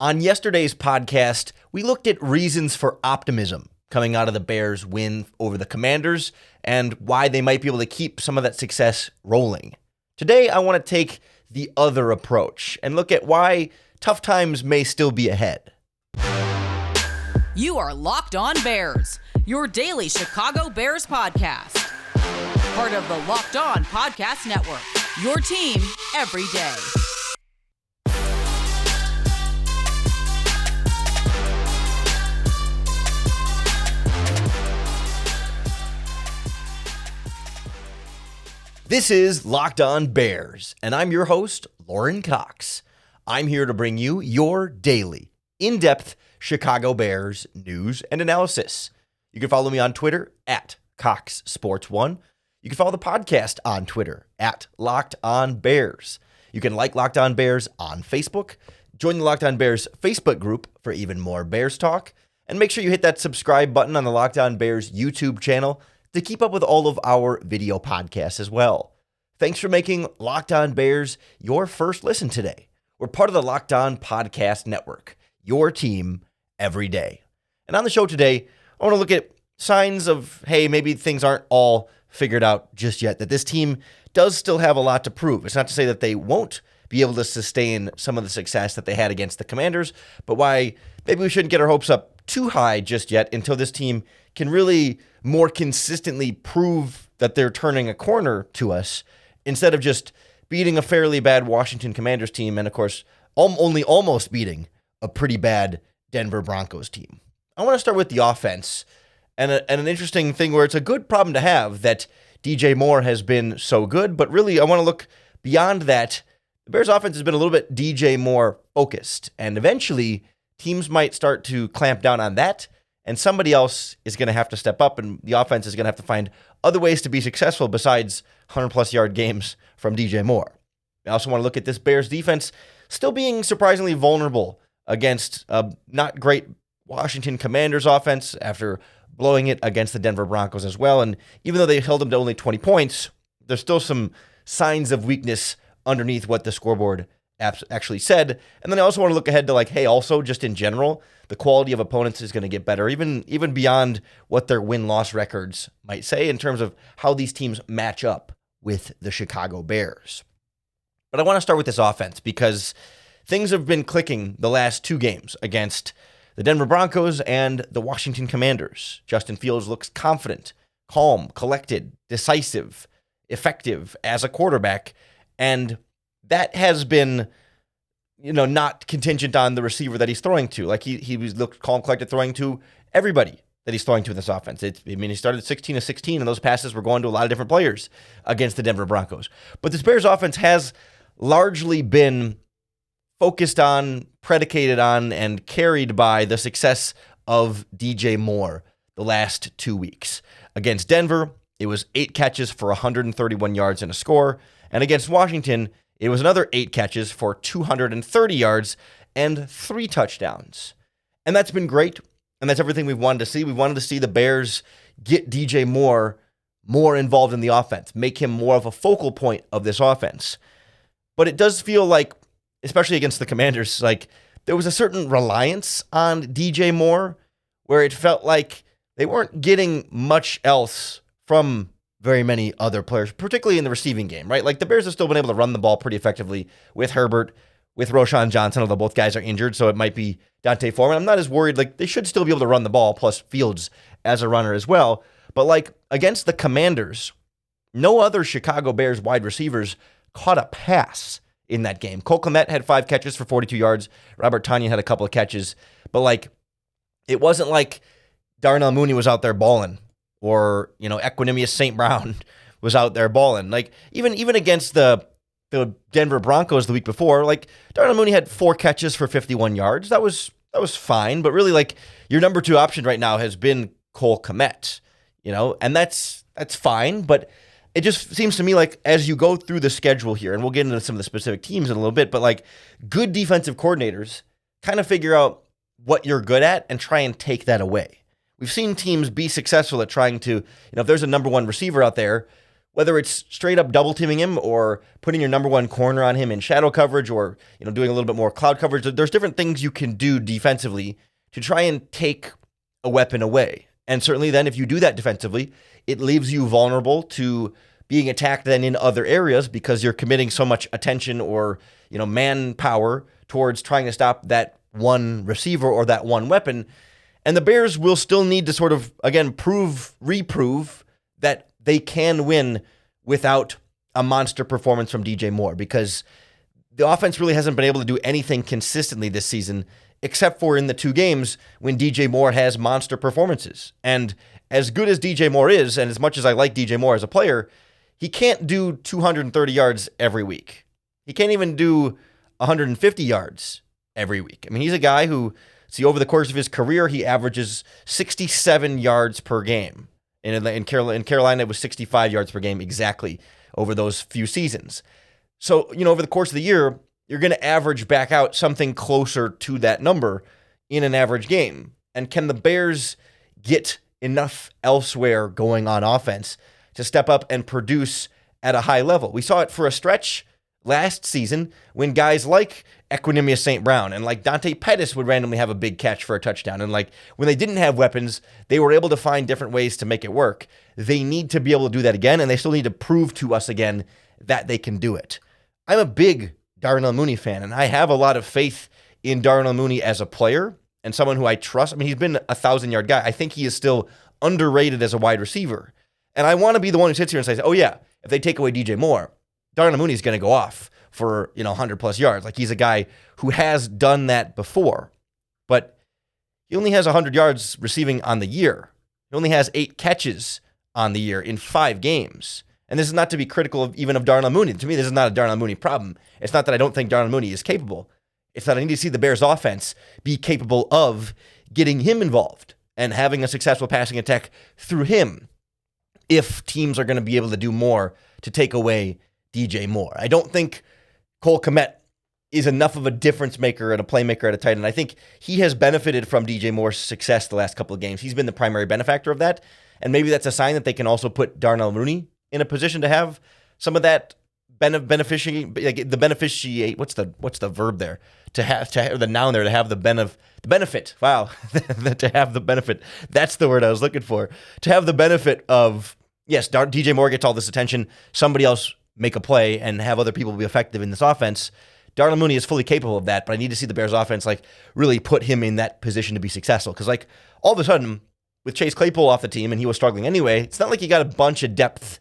On yesterday's podcast, we looked at reasons for optimism coming out of the Bears' win over the Commanders and why they might be able to keep some of that success rolling. Today, I want to take the other approach and look at why tough times may still be ahead. You are Locked On Bears, your daily Chicago Bears podcast. Part of the Locked On Podcast Network, your team every day. This is Locked On Bears, and I'm your host, Lauren Cox. I'm here to bring you your daily, in-depth Chicago Bears news and analysis. You can follow me on Twitter at CoxSports1. You can follow the podcast on Twitter at Locked On Bears. You can like Locked On Bears on Facebook. Join the Locked On Bears Facebook group for even more Bears talk. And make sure you hit that subscribe button on the Locked On Bears YouTube channel to keep up with all of our video podcasts as well. Thanks for making Locked On Bears your first listen today. We're part of the Locked On Podcast Network, your team every day. And on the show today, I want to look at signs of, hey, maybe things aren't all figured out just yet, that this team does still have a lot to prove. It's not to say that they won't be able to sustain some of the success that they had against the Commanders, but why maybe we shouldn't get our hopes up too high just yet until this team can really more consistently prove that they're turning a corner to us instead of just beating a fairly bad Washington Commanders team and, of course, only almost beating a pretty bad Denver Broncos team. I want to start with the offense and an interesting thing where it's a good problem to have that DJ Moore has been so good, but really I want to look beyond that. The Bears offense has been a little bit DJ Moore focused, and eventually teams might start to clamp down on that, and somebody else is going to have to step up, and the offense is going to have to find other ways to be successful besides 100-plus yard games from DJ Moore. I also want to look at this Bears defense still being surprisingly vulnerable against a not great Washington Commanders offense after blowing it against the Denver Broncos as well. And even though they held them to only 20 points, there's still some signs of weakness underneath what the scoreboard actually said. And then I also want to look ahead to hey, also just in general, the quality of opponents is going to get better, even beyond what their win-loss records might say in terms of how these teams match up with the Chicago Bears. But I want to start with this offense because things have been clicking the last two games against the Denver Broncos and the Washington Commanders. Justin Fields looks confident, calm, collected, decisive, effective as a quarterback, and that has been, not contingent on the receiver that he's throwing to. He looked calm, collected, throwing to everybody that he's throwing to in this offense. He started 16 of 16, and those passes were going to a lot of different players against the Denver Broncos. But this Bears offense has largely been focused on, predicated on, and carried by the success of DJ Moore the last 2 weeks. Against Denver, it was 8 catches for 131 yards and a score. And against Washington, it was another 8 catches for 230 yards and 3 touchdowns. And that's been great, and that's everything we've wanted to see. We wanted to see the Bears get DJ Moore more involved in the offense, make him more of a focal point of this offense. But it does feel like, especially against the Commanders, there was a certain reliance on DJ Moore where it felt like they weren't getting much else from very many other players, particularly in the receiving game, right? The Bears have still been able to run the ball pretty effectively with Herbert, with Roschon Johnson, although both guys are injured, so it might be Dante Foreman. I'm not as worried. They should still be able to run the ball, plus Fields as a runner as well. But against the Commanders, no other Chicago Bears wide receivers caught a pass in that game. Cole Kmet had 5 catches for 42 yards. Robert Tonyan had a couple of catches. But it wasn't like Darnell Mooney was out there balling, or Equanimous St. Brown was out there balling. Even against the Denver Broncos the week before, Darnell Mooney had 4 catches for 51 yards. That was fine, but really your number 2 option right now has been Cole Kmet, and that's fine, but it just seems to me as you go through the schedule here, and we'll get into some of the specific teams in a little bit, but good defensive coordinators kind of figure out what you're good at and try and take that away. We've seen teams be successful at trying to, if there's a number 1 receiver out there, whether it's straight up double teaming him or putting your number one corner on him in shadow coverage or, doing a little bit more cloud coverage. There's different things you can do defensively to try and take a weapon away. And certainly then if you do that defensively, it leaves you vulnerable to being attacked then in other areas because you're committing so much attention or, manpower towards trying to stop that one receiver or that one weapon. And the Bears will still need to sort of, again, reprove that they can win without a monster performance from DJ Moore, because the offense really hasn't been able to do anything consistently this season, except for in the 2 games when DJ Moore has monster performances. And as good as DJ Moore is, and as much as I like DJ Moore as a player, he can't do 230 yards every week. He can't even do 150 yards every week. I mean, he's a guy who, over the course of his career, he averages 67 yards per game. In Carolina, it was 65 yards per game exactly over those few seasons. So, over the course of the year, you're going to average back out something closer to that number in an average game. And can the Bears get enough elsewhere going on offense to step up and produce at a high level? We saw it for a stretch last season when guys like Equanimous St. Brown and like Dante Pettis would randomly have a big catch for a touchdown. And like when they didn't have weapons, they were able to find different ways to make it work. They need to be able to do that again, and they still need to prove to us again that they can do it. I'm a big Darnell Mooney fan, and I have a lot of faith in Darnell Mooney as a player and someone who I trust. I mean, he's been a 1,000-yard guy. I think he is still underrated as a wide receiver. And I want to be the one who sits here and says, oh yeah, if they take away DJ Moore, Darnell Mooney is going to go off for 100+ yards. Like, he's a guy who has done that before, but he only has 100 yards receiving on the year. He only has 8 catches on the year in 5 games. And this is not to be critical of Darnell Mooney. To me, this is not a Darnell Mooney problem. It's not that I don't think Darnell Mooney is capable. It's that I need to see the Bears offense be capable of getting him involved and having a successful passing attack through him if teams are going to be able to do more to take away DJ Moore. I don't think Cole Kmet is enough of a difference maker and a playmaker at a tight end. I think he has benefited from DJ Moore's success the last couple of games. He's been the primary benefactor of that, and maybe that's a sign that they can also put Darnell Mooney in a position to have some of that beneficiate. What's the verb there? To have the noun there, to have the benefit. Wow, to have the benefit. That's the word I was looking for. To have the benefit of, yes, DJ Moore gets all this attention. Somebody else make a play and have other people be effective in this offense. Darnell Mooney is fully capable of that, but I need to see the Bears offense really put him in that position to be successful. Because all of a sudden, with Chase Claypool off the team and he was struggling anyway, it's not like you got a bunch of depth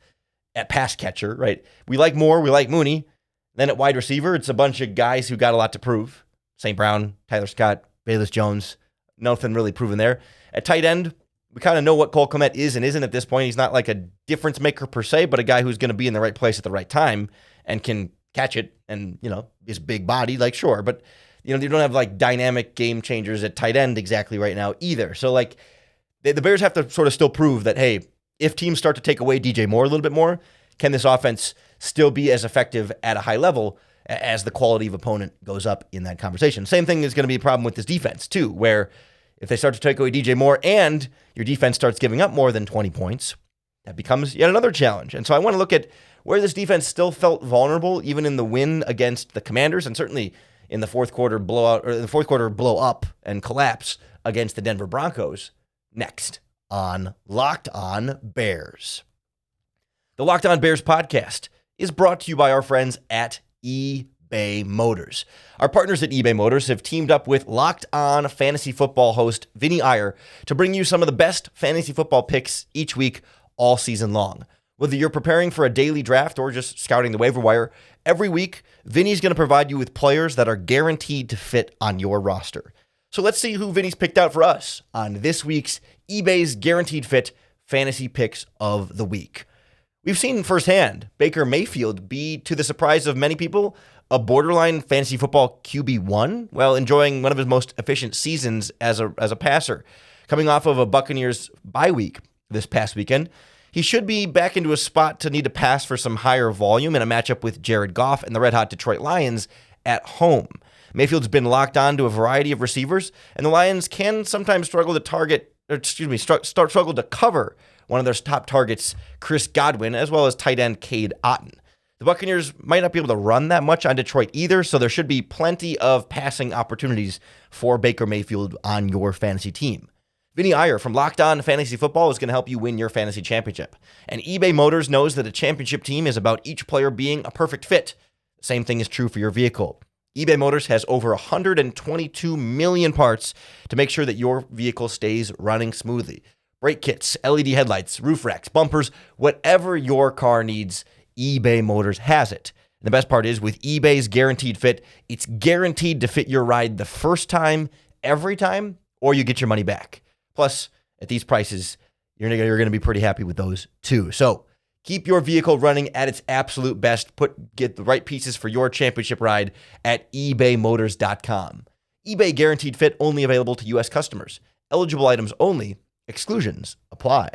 at pass catcher, right? We like Moore, we like Mooney. Then at wide receiver, it's a bunch of guys who got a lot to prove. St. Brown, Tyler Scott, Bayless Jones, nothing really proven there. At tight end, we kind of know what Cole Kmet is and isn't at this point. He's not like a difference maker per se, but a guy who's going to be in the right place at the right time and can catch it and, is big body, sure. But, you don't have dynamic game changers at tight end exactly right now either. So the Bears have to sort of still prove that, hey, if teams start to take away DJ Moore a little bit more, can this offense still be as effective at a high level as the quality of opponent goes up in that conversation? Same thing is going to be a problem with this defense too, where if they start to take away DJ Moore and your defense starts giving up more than 20 points, that becomes yet another challenge. And so I want to look at where this defense still felt vulnerable, even in the win against the Commanders, and certainly in the fourth quarter blowout, or the fourth quarter blow up and collapse against the Denver Broncos, next on Locked On Bears. The Locked On Bears podcast is brought to you by our friends at eBay Motors. Our partners at eBay Motors have teamed up with Locked On fantasy football host Vinny Iyer to bring you some of the best fantasy football picks each week all season long. Whether you're preparing for a daily draft or just scouting the waiver wire, every week, Vinny's going to provide you with players that are guaranteed to fit on your roster. So let's see who Vinny's picked out for us on this week's eBay's Guaranteed Fit Fantasy Picks of the Week. We've seen firsthand Baker Mayfield be, to the surprise of many people, a borderline fantasy football QB1 while enjoying one of his most efficient seasons as a passer. Coming off of a Buccaneers bye week this past weekend, he should be back into a spot to need to pass for some higher volume in a matchup with Jared Goff and the red-hot Detroit Lions at home. Mayfield's been locked on to a variety of receivers, and the Lions can sometimes struggle to target struggled to cover one of their top targets, Chris Godwin, as well as tight end Cade Otton. The Buccaneers might not be able to run that much on Detroit either, so there should be plenty of passing opportunities for Baker Mayfield on your fantasy team. Vinny Iyer from Locked On Fantasy Football is going to help you win your fantasy championship. And eBay Motors knows that a championship team is about each player being a perfect fit. The same thing is true for your vehicle. eBay Motors has over 122 million parts to make sure that your vehicle stays running smoothly. Brake kits, LED headlights, roof racks, bumpers, whatever your car needs, eBay Motors has it. And the best part is with eBay's Guaranteed Fit, it's guaranteed to fit your ride the first time, every time, or you get your money back. Plus, at these prices, you're going to be pretty happy with those too. So keep your vehicle running at its absolute best. Get the right pieces for your championship ride at ebaymotors.com. eBay Guaranteed Fit only available to U.S. customers. Eligible items only. Exclusions apply.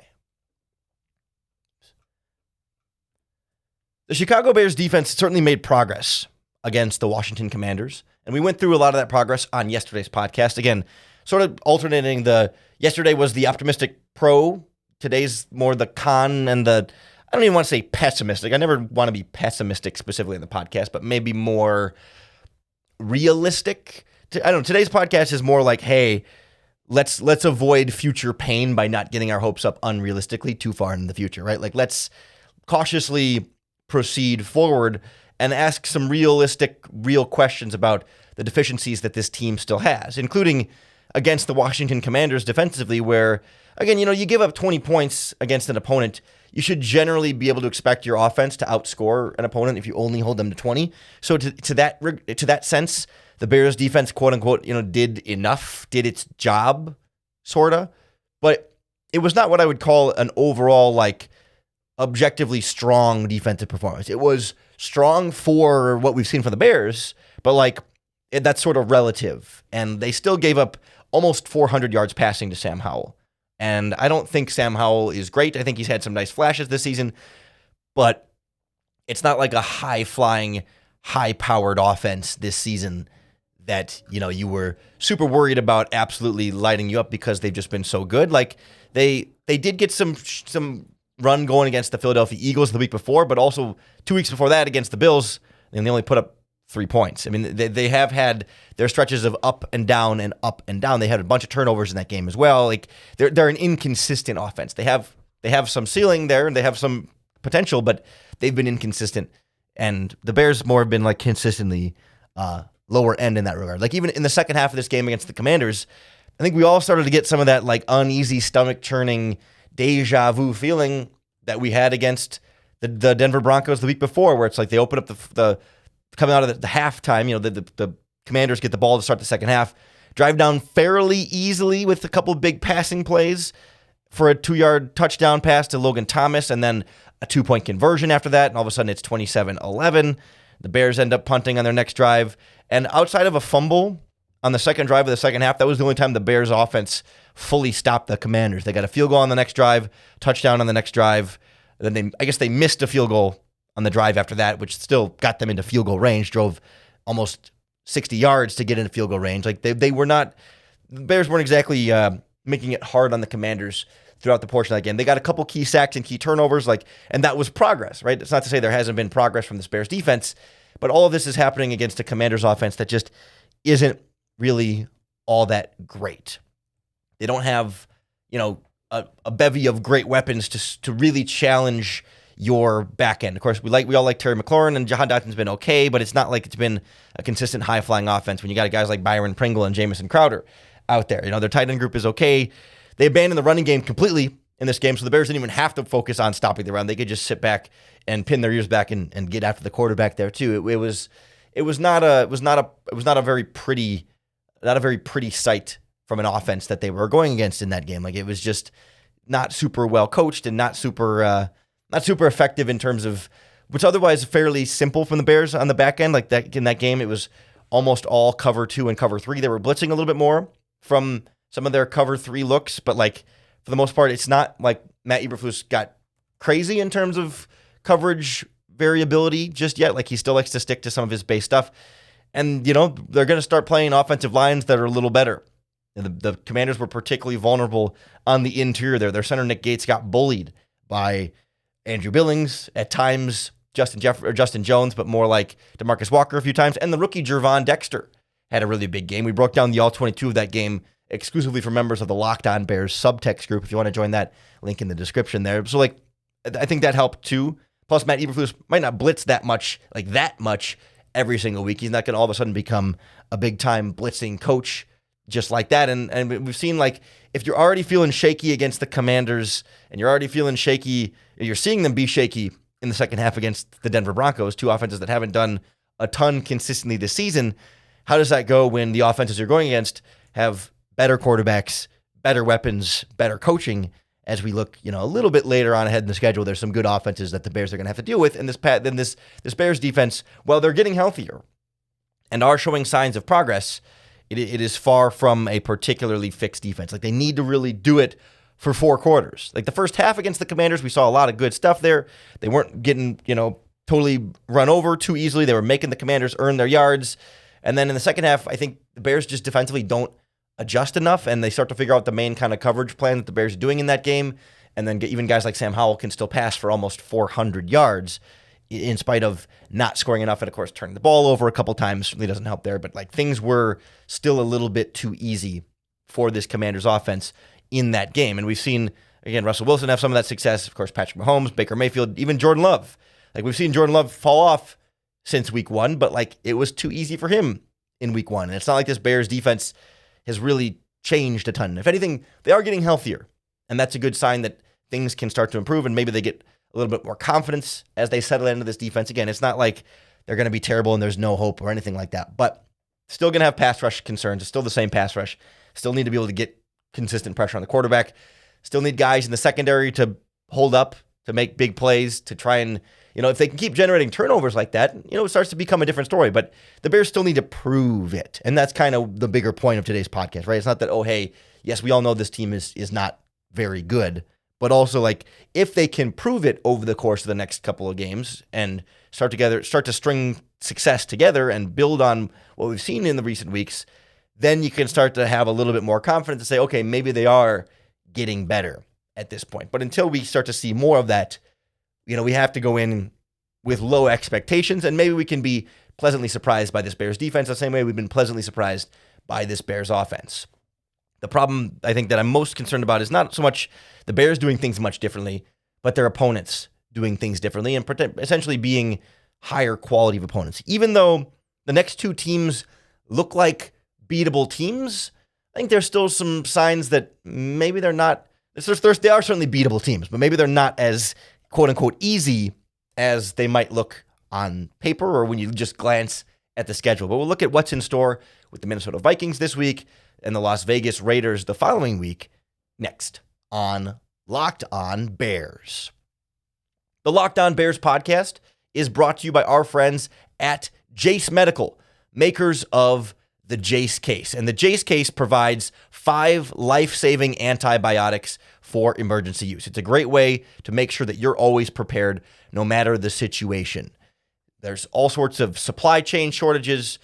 The Chicago Bears defense certainly made progress against the Washington Commanders, and we went through a lot of that progress on yesterday's podcast. Again, sort of alternating yesterday was the optimistic pro, today's more the con and I don't even want to say pessimistic. I never want to be pessimistic specifically in the podcast, but maybe more realistic. I don't know. Today's podcast is more like, hey, let's avoid future pain by not getting our hopes up unrealistically too far in the future, right? Like, let's cautiously proceed forward and ask some real questions about the deficiencies that this team still has, including against the Washington Commanders defensively, where, again, you give up 20 points against an opponent, you should generally be able to expect your offense to outscore an opponent if you only hold them to 20. So to that sense, the Bears defense, quote unquote, did enough, did its job, sorta, but it was not what I would call an overall, objectively strong defensive performance. It was strong for what we've seen from the Bears, but that's sort of relative. And they still gave up almost 400 yards passing to Sam Howell. And I don't think Sam Howell is great. I think he's had some nice flashes this season, but it's not like a high-flying, high-powered offense this season that, you were super worried about absolutely lighting you up because they've just been so good. They did get some run going against the Philadelphia Eagles the week before, but also 2 weeks before that against the Bills, and they only put up 3 points. I mean, they have had their stretches of up and down and up and down. They had a bunch of turnovers in that game as well. They're an inconsistent offense. They have some ceiling there and they have some potential, but they've been inconsistent. And the Bears more have been consistently lower end in that regard. Even in the second half of this game against the Commanders, I think we all started to get some of that uneasy stomach churning deja vu feeling that we had against the Denver Broncos the week before, where it's they open up the coming out of the halftime, the Commanders get the ball to start the second half, drive down fairly easily with a couple of big passing plays for a 2-yard touchdown pass to Logan Thomas, and then a 2-point conversion after that, and all of a sudden it's 27-11. The Bears end up punting on their next drive, and outside of a fumble on the second drive of the second half, that was the only time the Bears offense fully stopped the Commanders. They got a field goal on the next drive, touchdown on the next drive. Then I guess they missed a field goal on the drive after that, which still got them into field goal range, drove almost 60 yards to get into field goal range. They were not, the Bears weren't exactly making it hard on the Commanders throughout the portion of that game. They got a couple key sacks and key turnovers, and that was progress, right? It's not to say there hasn't been progress from this Bears defense, but all of this is happening against a Commanders offense that just isn't really all that great. They don't have, a bevy of great weapons to really challenge your back end. Of course, we all like Terry McLaurin, and Jahan Dotton's been okay, but it's not like it's been a consistent high-flying offense when you got guys like Byron Pringle and Jamison Crowder out there. Their tight end group is okay. They abandoned the running game completely in this game, so the Bears didn't even have to focus on stopping the run. They could just sit back and pin their ears back and get after the quarterback there too. It was not a very pretty sight from an offense that they were going against in that game. It was just not super well coached and not super effective in terms of what's otherwise fairly simple from the Bears on the back end. In that game, it was almost all cover 2 and cover 3. They were blitzing a little bit more from some of their cover 3 looks, but for the most part, it's not like Matt Eberflus got crazy in terms of coverage variability just yet. He still likes to stick to some of his base stuff. And, they're going to start playing offensive lines that are a little better The Commanders were particularly vulnerable on the interior there. Their center, Nick Gates, got bullied by Andrew Billings, at times Justin Jones, but more like DeMarcus Walker a few times, and the rookie Jervon Dexter had a really big game. We broke down the all-22 of that game exclusively for members of the Locked On Bears subtext group. If you want to join that, link in the description there. So, I think that helped too. Plus, Matt Eberflus might not blitz that much every single week. He's not going to all of a sudden become a big-time blitzing coach just like that. And we've seen, if you're already feeling shaky against the Commanders and you're already feeling shaky, you're seeing them be shaky in the second half against the Denver Broncos, two offenses that haven't done a ton consistently this season. How does that go when the offenses you're going against have better quarterbacks, better weapons, better coaching? As we look, a little bit later on ahead in the schedule, there's some good offenses that the Bears are going to have to deal with. And this Bears defense, while they're getting healthier and are showing signs of progress, it is far from a particularly fixed defense. They need to really do it for 4 quarters. The first half against the Commanders, we saw a lot of good stuff there. They weren't getting, totally run over too easily. They were making the Commanders earn their yards. And then in the second half, I think the Bears just defensively don't adjust enough, and they start to figure out the main kind of coverage plan that the Bears are doing in that game. And then even guys like Sam Howell can still pass for almost 400 yards in spite of not scoring enough, and of course turning the ball over a couple times certainly doesn't help there. But things were still a little bit too easy for this Commanders offense in that game. And we've seen, again, Russell Wilson have some of that success. Of course, Patrick Mahomes, Baker Mayfield, even Jordan Love. We've seen Jordan Love fall off since week 1, but it was too easy for him in week 1. And it's not like this Bears defense has really changed a ton. If anything, they are getting healthier, and that's a good sign that things can start to improve, and maybe they get a little bit more confidence as they settle into this defense. Again, it's not like they're going to be terrible and there's no hope or anything like that, but still going to have pass rush concerns. It's still the same pass rush. Still need to be able to get consistent pressure on the quarterback. Still need guys in the secondary to hold up, to make big plays, to try and, if they can keep generating turnovers like that, it starts to become a different story. But the Bears still need to prove it. And that's kind of the bigger point of today's podcast, right? It's not that, oh, hey, yes, we all know this team is not very good, but also if they can prove it over the course of the next couple of games and start to string success together and build on what we've seen in the recent weeks, then you can start to have a little bit more confidence to say, okay, maybe they are getting better at this point. But until we start to see more of that, we have to go in with low expectations, and maybe we can be pleasantly surprised by this Bears defense the same way we've been pleasantly surprised by this Bears offense. The problem I think that I'm most concerned about is not so much the Bears doing things much differently, but their opponents doing things differently and essentially being higher quality of opponents. Even though the next 2 teams look like beatable teams, I think there's still some signs that maybe they're not. They are certainly beatable teams, but maybe they're not as quote-unquote easy as they might look on paper or when you just glance at the schedule. But we'll look at what's in store with the Minnesota Vikings this week and the Las Vegas Raiders the following week next on Locked On Bears. The Locked On Bears podcast is brought to you by our friends at Jase Medical, makers of the Jase case. And the Jase case provides 5 life-saving antibiotics for emergency use. It's a great way to make sure that you're always prepared no matter the situation. There's all sorts of supply chain shortages.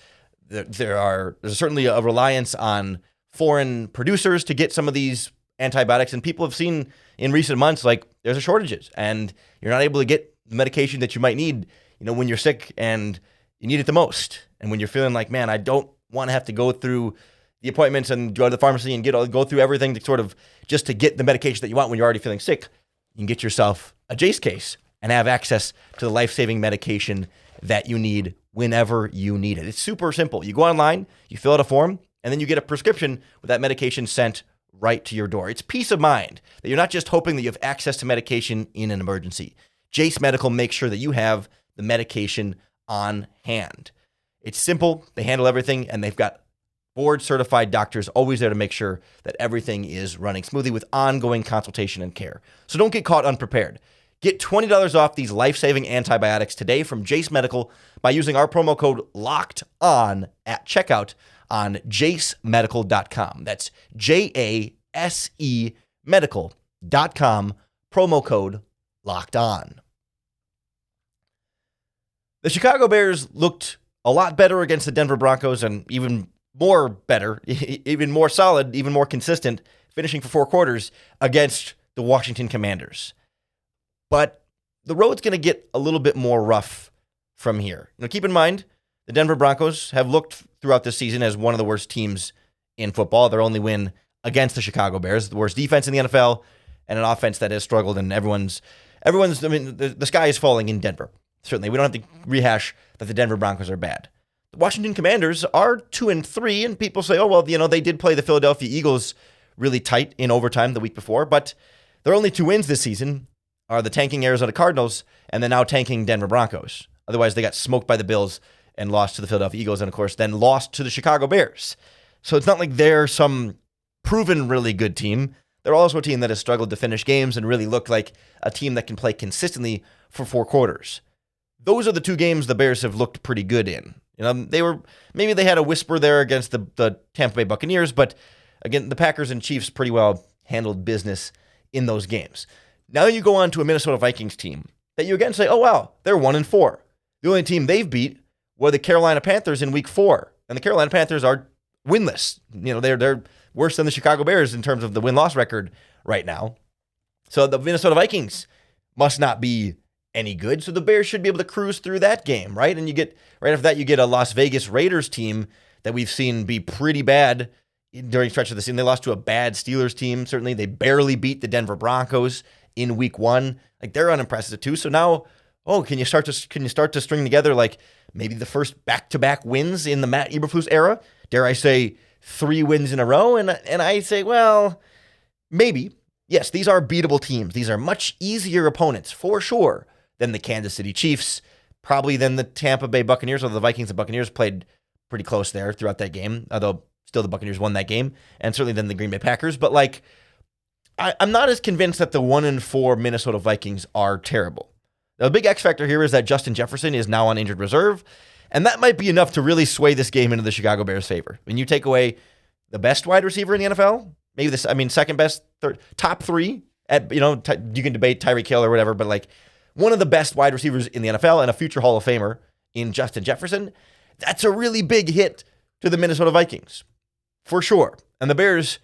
There's certainly a reliance on foreign producers to get some of these antibiotics, and people have seen in recent months there's shortages and you're not able to get the medication that you might need when you're sick and you need it the most, and when you're feeling like, man, I don't want to have to go through the appointments and go to the pharmacy and go through everything to sort of just to get the medication that you want when you're already feeling sick. You can get yourself a Jase case and have access to the life-saving medication that you need whenever you need it. It's super simple. You go online, you fill out a form, and then you get a prescription with that medication sent right to your door. It's peace of mind that you're not just hoping that you have access to medication in an emergency. Jase Medical makes sure that you have the medication on hand. It's simple. They handle everything, and they've got board-certified doctors always there to make sure that everything is running smoothly with ongoing consultation and care. So don't get caught unprepared. Get $20 off these life-saving antibiotics today from Jase Medical by using our promo code LOCKEDON at checkout on jasemedical.com. That's JASE medical.com, promo code LOCKEDON. The Chicago Bears looked a lot better against the Denver Broncos, and even more better, even more solid, even more consistent, finishing for 4 quarters against the Washington Commanders. But the road's going to get a little bit more rough from here. Keep in mind, the Denver Broncos have looked throughout this season as one of the worst teams in football. Their only win against the Chicago Bears, the worst defense in the NFL, and an offense that has struggled. And everyone's. I mean, the sky is falling in Denver. Certainly, we don't have to rehash that the Denver Broncos are bad. The Washington Commanders are 2-3, and people say, oh well, they did play the Philadelphia Eagles really tight in overtime the week before, but their only 2 wins this season are the tanking Arizona Cardinals and the now tanking Denver Broncos. Otherwise, they got smoked by the Bills and lost to the Philadelphia Eagles, and of course, then lost to the Chicago Bears. So it's not like they're some proven really good team. They're also a team that has struggled to finish games and really look like a team that can play consistently for 4 quarters. Those are the 2 games the Bears have looked pretty good in. Maybe they had a whisper there against the Tampa Bay Buccaneers, but again, the Packers and Chiefs pretty well handled business in those games. Now you go on to a Minnesota Vikings team that you again say, oh wow, they're 1-4. The only team they've beat were the Carolina Panthers in week 4. And the Carolina Panthers are winless. They're worse than the Chicago Bears in terms of the win-loss record right now. So the Minnesota Vikings must not be any good. So the Bears should be able to cruise through that game, right? And right after that, you get a Las Vegas Raiders team that we've seen be pretty bad during stretch of the season. They lost to a bad Steelers team. Certainly, they barely beat the Denver Broncos in week 1. Like, they're unimpressive too. So now, can you start to string together like maybe the first back-to-back wins in the Matt Eberflus era? Dare I say 3 wins in a row? And I say, well, maybe. Yes, these are beatable teams. These are much easier opponents for sure than the Kansas City Chiefs, probably than the Tampa Bay Buccaneers, although the Vikings and Buccaneers played pretty close there throughout that game, although still the Buccaneers won that game, and certainly than the Green Bay Packers. But I'm not as convinced that the 1-4 Minnesota Vikings are terrible. The big X factor here is that Justin Jefferson is now on injured reserve, and that might be enough to really sway this game into the Chicago Bears' favor. When you take away the best wide receiver in the NFL, maybe second best, top 3 at, you can debate Tyreek Hill or whatever, but one of the best wide receivers in the NFL and a future Hall of Famer in Justin Jefferson, that's a really big hit to the Minnesota Vikings, for sure. And the Bears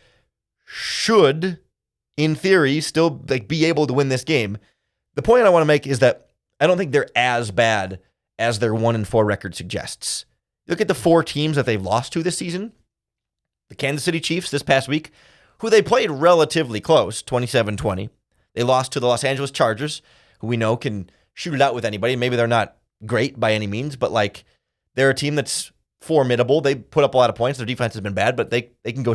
should, in theory, still be able to win this game. The point I want to make is that I don't think they're as bad as their 1-4 record suggests. Look at the 4 teams that they've lost to this season. The Kansas City Chiefs this past week, who they played relatively close, 27-20. They lost to the Los Angeles Chargers, who we know can shoot it out with anybody. Maybe they're not great by any means, but they're a team that's formidable. They put up a lot of points. Their defense has been bad, but they can go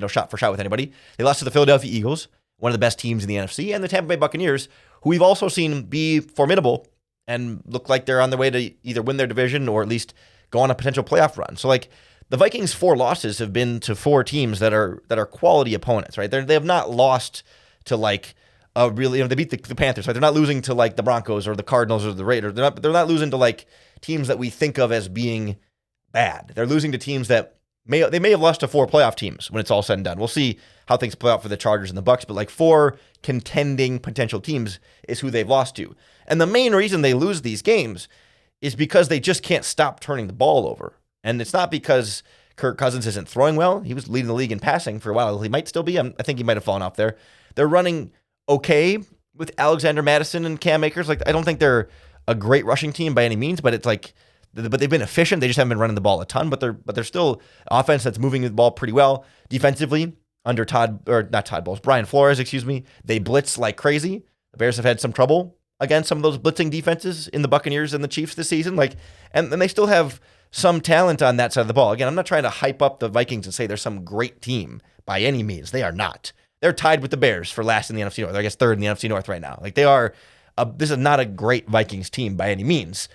shot for shot with anybody. They lost to the Philadelphia Eagles, one of the best teams in the NFC, and the Tampa Bay Buccaneers, who we've also seen be formidable and look like they're on their way to either win their division or at least go on a potential playoff run. So the Vikings' 4 losses have been to 4 teams that are quality opponents, right? They have not lost to they beat the Panthers, right? They're not losing to the Broncos or the Cardinals or the Raiders. They're not losing to teams that we think of as being bad. They're losing to teams that may have lost to 4 playoff teams when it's all said and done. We'll see how things play out for the Chargers and the Bucs, but 4 contending potential teams is who they've lost to. And the main reason they lose these games is because they just can't stop turning the ball over. And it's not because Kirk Cousins isn't throwing well. He was leading the league in passing for a while. He might still be. I think he might have fallen off there. They're running okay with Alexander Mattison and Cam Akers. I don't think they're a great rushing team by any means, but it's but they've been efficient. They just haven't been running the ball a ton, but they're still offense that's moving the ball pretty well. Defensively, under Brian Flores, they blitz like crazy. The Bears have had some trouble against some of those blitzing defenses in the Buccaneers and the Chiefs this season. And they still have some talent on that side of the ball. Again, I'm not trying to hype up the Vikings and say they're some great team by any means. They are not. They're tied with the Bears for last in the NFC North. I guess 3rd in the NFC North right now. They are. This is not a great Vikings team by any means,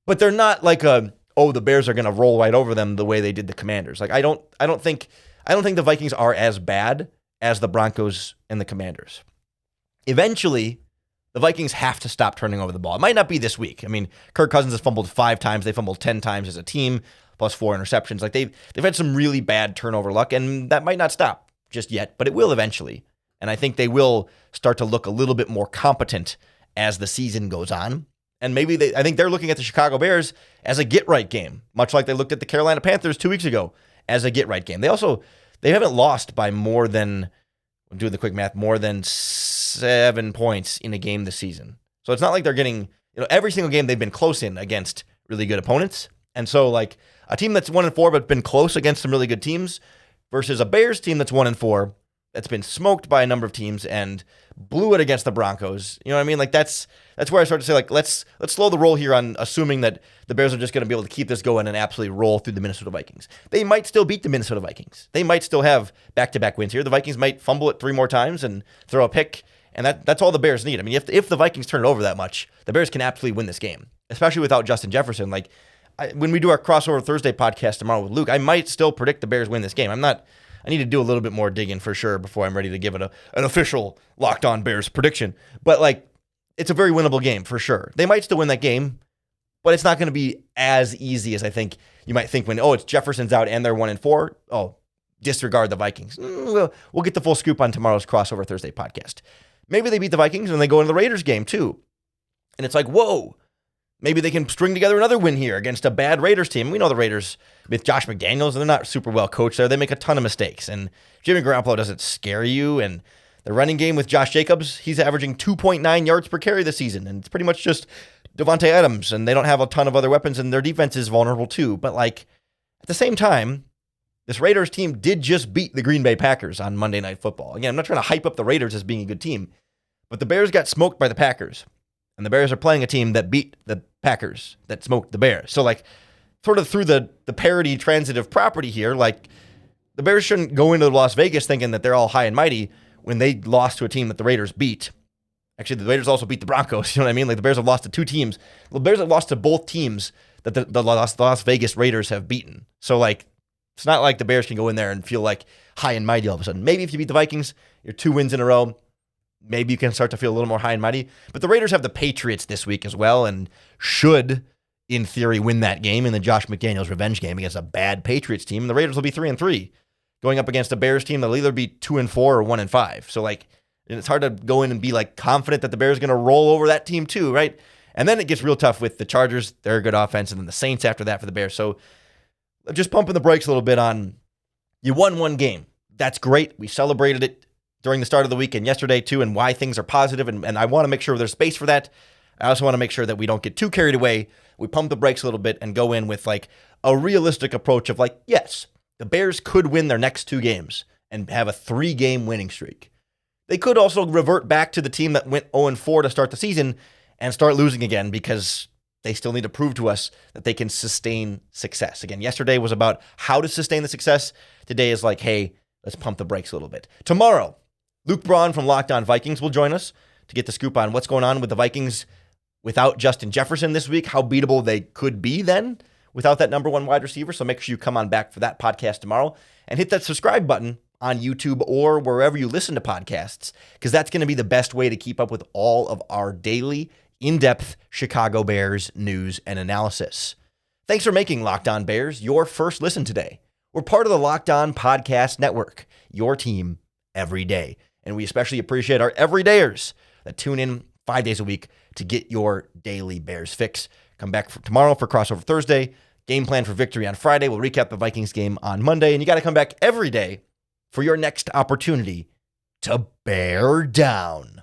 but they're not the Bears are going to roll right over them the way they did the Commanders. I don't think the Vikings are as bad as the Broncos and the Commanders. Eventually, the Vikings have to stop turning over the ball. It might not be this week. I mean, Kirk Cousins has fumbled 5 times. They fumbled 10 times as a team, plus 4 interceptions. They've had some really bad turnover luck, and that might not stop just yet, but it will eventually. And I think they will start to look a little bit more competent as the season goes on. And maybe I think they're looking at the Chicago Bears as a get-right game, much like they looked at the Carolina Panthers 2 weeks ago as a get-right game. They haven't lost by more than, I'm doing the quick math, more than 7 points in a game this season. So it's not like they're getting, every single game they've been close in against really good opponents. And so like a team that's 1-4 but been close against some really good teams versus a Bears team that's 1-4 that's been smoked by a number of teams and blew it against the Broncos. You know what I mean? Like that's where I start to say, like, let's slow the roll here on assuming that the Bears are just going to be able to keep this going and absolutely roll through the Minnesota Vikings. They might still beat the Minnesota Vikings. They might still have back-to-back wins here. The Vikings might fumble it 3 more times and throw a pick, and that's all the Bears need. I mean, if the Vikings turn it over that much, the Bears can absolutely win this game, especially without Justin Jefferson. Like, when we do our crossover Thursday podcast tomorrow with Luke, I might still predict the Bears win this game. I need to do a little bit more digging for sure before I'm ready to give it an official Locked On Bears prediction. But like, it's a very winnable game for sure. They might still win that game, but it's not going to be as easy as I think you might think when, it's Jefferson's out and they're 1-4. Oh, disregard the Vikings. We'll get the full scoop on tomorrow's crossover Thursday podcast. Maybe they beat the Vikings and they go into the Raiders game too. And it's like, whoa, maybe they can string together another win here against a bad Raiders team. We know the Raiders with Josh McDaniels, and they're not super well coached there. They make a ton of mistakes. And Jimmy Garoppolo doesn't scare you. And the running game with Josh Jacobs, he's averaging 2.9 yards per carry this season. And it's pretty much just Devontae Adams. And they don't have a ton of other weapons, and their defense is vulnerable too. But like, at the same time, this Raiders team did just beat the Green Bay Packers on Monday Night Football. Again, I'm not trying to hype up the Raiders as being a good team, but the Bears got smoked by the Packers. And the Bears are playing a team that beat the Packers, that smoked the Bears. So like, sort of through the parody transitive property here, like, the Bears shouldn't go into Las Vegas thinking that they're all high and mighty when they lost to a team that the Raiders beat. Actually, the Raiders also beat the Broncos. You know what I mean? Like, the Bears have lost to 2 teams. The Bears have lost to both teams that the Las Vegas Raiders have beaten. So like, it's not like the Bears can go in there and feel like high and mighty all of a sudden. Maybe if you beat the Vikings, you're 2 wins in a row, maybe you can start to feel a little more high and mighty. But the Raiders have the Patriots this week as well and should, in theory, win that game in the Josh McDaniels revenge game against a bad Patriots team. And the Raiders will be 3-3 going up against a Bears team that'll either be 2-4 or 1-5. So like, and it's hard to go in and be like confident that the Bears are going to roll over that team too, right? And then it gets real tough with the Chargers. They're a good offense. And then the Saints after that for the Bears. So just pumping the brakes a little bit on, you won one game. That's great. We celebrated it during the start of the week and yesterday too, and why things are positive. And I want to make sure there's space for that. I also want to make sure that we don't get too carried away. We pump the brakes a little bit and go in with like a realistic approach of like, yes, the Bears could win their next 2 games and have a 3-game winning streak. They could also revert back to the team that went 0-4 to start the season and start losing again because they still need to prove to us that they can sustain success. Again, yesterday was about how to sustain the success. Today is like, hey, let's pump the brakes a little bit. Tomorrow, Luke Braun from Locked On Vikings will join us to get the scoop on what's going on with the Vikings without Justin Jefferson this week, how beatable they could be then without that number 1 wide receiver. So make sure you come on back for that podcast tomorrow and hit that subscribe button on YouTube or wherever you listen to podcasts, because that's going to be the best way to keep up with all of our daily, in-depth Chicago Bears news and analysis. Thanks for making Locked On Bears your first listen today. We're part of the Locked On Podcast Network, your team every day. And we especially appreciate our everydayers that tune in 5 days a week to get your daily Bears fix. Come back tomorrow for Crossover Thursday. Game plan for victory on Friday. We'll recap the Vikings game on Monday. And you got to come back every day for your next opportunity to bear down.